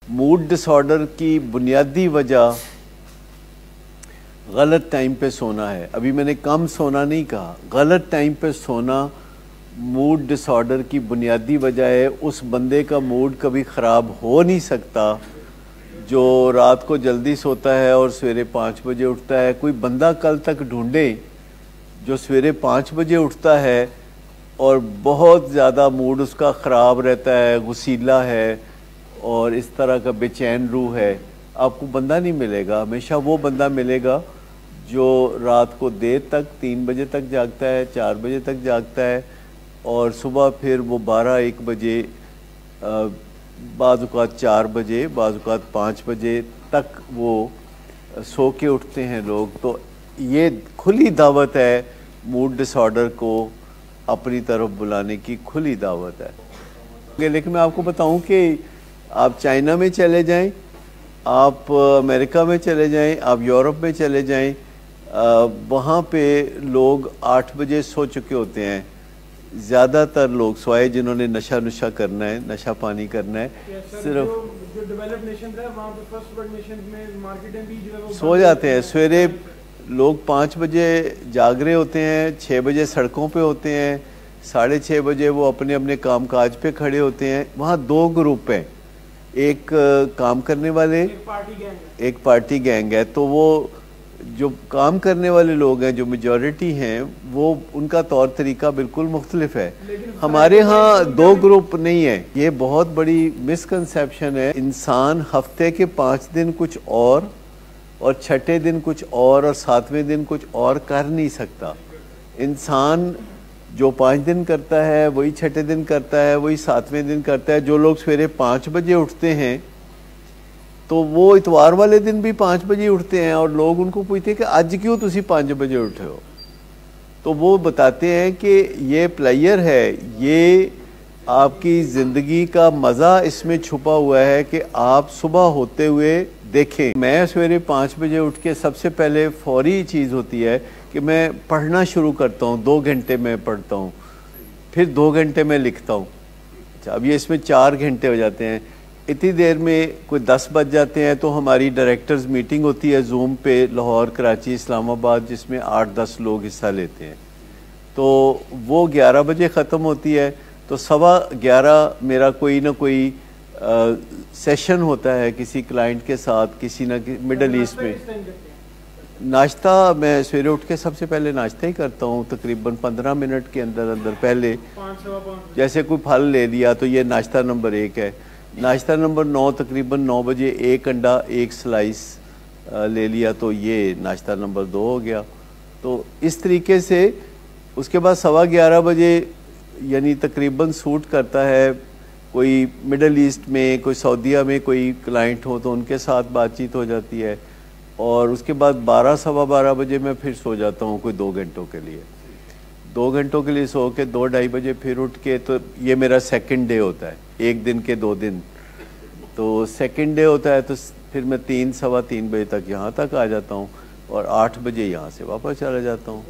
Mood disorder की बुनियादी वजह गलत टाइम पे सोना है। अभी मैंने कम सोना नहीं कहा, गलत टाइम पे सोना मूड डिसऑर्डर की बुनियादी वजह है। उस बंदे का मूड कभी ख़राब हो नहीं सकता जो रात को जल्दी सोता है और सवेरे 5 बजे उठता है। कोई बंदा कल तक ढूंढे जो सवेरे 5 बजे उठता है और बहुत ज़्यादा मूड उसका ख़राब रहता है, गुस्सीला है और इस तरह का बेचैन रूह है, आपको बंदा नहीं मिलेगा। हमेशा वो बंदा मिलेगा जो रात को देर तक 3 बजे तक जागता है, 4 बजे तक जागता है और सुबह फिर वो 12-1 बजे, बाज़ औक़ात 4 बजे, बाज़ औक़ात 5 बजे तक वो सो के उठते हैं लोग। तो ये खुली दावत है, मूड डिसऑर्डर को अपनी तरफ बुलाने की खुली दावत है। लेकिन मैं आपको बताऊं कि आप चाइना में चले जाएं, आप अमेरिका में चले जाएं, आप यूरोप में चले जाएं, वहाँ पे लोग 8 बजे सो चुके होते हैं। ज़्यादातर लोग सोए जिन्होंने नशा नुशा करना है, नशा पानी करना है, सिर्फ जो डेवलप्ड नेशन है वहाँ पे फर्स्ट वर्ल्ड नेशन में मार्केटें भी जो है सो जाते हैं। सवेरे लोग 5 बजे जाग रहे होते हैं, 6 बजे सड़कों पे होते हैं, 6:30 बजे वो अपने अपने काम काज पे खड़े होते हैं। वहाँ 2 ग्रुप हैं, एक काम करने वाले, एक पार्टी गैंग है। तो वो जो काम करने वाले लोग हैं, जो मेजॉरिटी हैं, वो उनका तौर तरीका बिल्कुल मुख्तलिफ है। हमारे यहाँ 2 ग्रुप नहीं है। ये बहुत बड़ी मिसकंसेप्शन है। इंसान हफ्ते के 5 दिन कुछ और छठे दिन कुछ और 7वें दिन कुछ और कर नहीं सकता। इंसान जो 5 दिन करता है वही छठे दिन करता है, वही 7वें दिन करता है। जो लोग सवेरे 5 बजे उठते हैं तो वो इतवार वाले दिन भी 5 बजे उठते हैं और लोग उनको पूछते हैं कि आज क्यों तुसी 5 बजे उठे हो। तो वो बताते हैं कि ये प्लेयर है, ये आपकी ज़िंदगी का मज़ा इसमें छुपा हुआ है कि आप सुबह होते हुए देखें। मैं सवेरे 5 बजे उठ के सबसे पहले फौरी चीज़ होती है कि मैं पढ़ना शुरू करता हूँ। 2 घंटे में पढ़ता हूँ, फिर 2 घंटे में लिखता हूँ। अच्छा, अब ये इसमें 4 घंटे हो जाते हैं। इतनी देर में कोई 10 बज जाते हैं तो हमारी डायरेक्टर्स मीटिंग होती है जूम पे, लाहौर, कराची, इस्लामाबाद, जिसमें 8-10 लोग हिस्सा लेते हैं। तो वो 11 बजे ख़त्म होती है। तो 11:15 मेरा कोई ना कोई सेशन होता है किसी क्लाइंट के साथ, किसी ना मिडल ईस्ट में। नाश्ता मैं सवेरे उठ के सबसे पहले नाश्ता ही करता हूँ, तकरीबन 15 मिनट के अंदर अंदर। पहले जैसे कोई फल ले लिया तो ये नाश्ता नंबर 1 है। नाश्ता नंबर 9 तकरीबन 9 बजे 1 अंडा 1 स्लाइस ले लिया तो ये नाश्ता नंबर 2 हो गया। तो इस तरीके से उसके बाद 11:15 बजे यानी तकरीबन सूट करता है। कोई मिडल ईस्ट में, कोई सऊदीया में कोई क्लाइंट हो तो उनके साथ बातचीत हो जाती है और उसके बाद 12-12:15 बजे मैं फिर सो जाता हूँ कोई 2 घंटों के लिए। 2 घंटों के लिए सो के 2-2:30 बजे फिर उठ के, तो ये मेरा सेकंड डे होता है, 1 दिन के 2 दिन। तो सेकंड डे होता है तो फिर मैं 3-3:15 बजे तक यहाँ तक आ जाता हूँ और 8 बजे यहाँ से वापस चला जाता हूँ।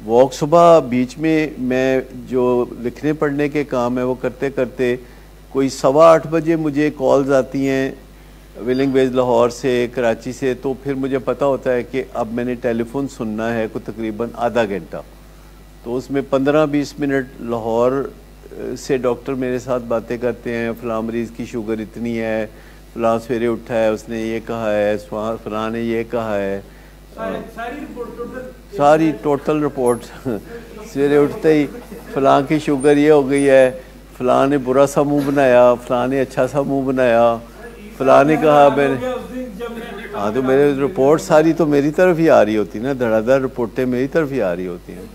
वॉक सुबह बीच में मैं जो लिखने पढ़ने के काम है वो करते करते कोई 8:15 बजे मुझे कॉल्स आती हैं विलिंग वेज लाहौर से, कराची से। तो फिर मुझे पता होता है कि अब मैंने टेलीफोन सुनना है कोई तकरीबन आधा घंटा। तो उसमें 15-20 मिनट लाहौर से डॉक्टर मेरे साथ बातें करते हैं, फ़लाँ मरीज़ की शुगर इतनी है, फ़लाँ सवेरे उठा है उसने ये कहा है, फ़लाँ ने ये कहा है, सारी टोटल रिपोर्ट सवेरे उठते ही फ़लाँ की शुगर ये हो गई है, फ़लाँ ने बुरा सा मुंह बनाया, फ़लाँ ने अच्छा सा मुंह बनाया, फ़लाँ ने कहा मैंने। हाँ, तो मेरे रिपोर्ट सारी तो मेरी तरफ ही आ रही होती ना, धड़ाधड़ रिपोर्टें मेरी तरफ ही आ रही होती हैं।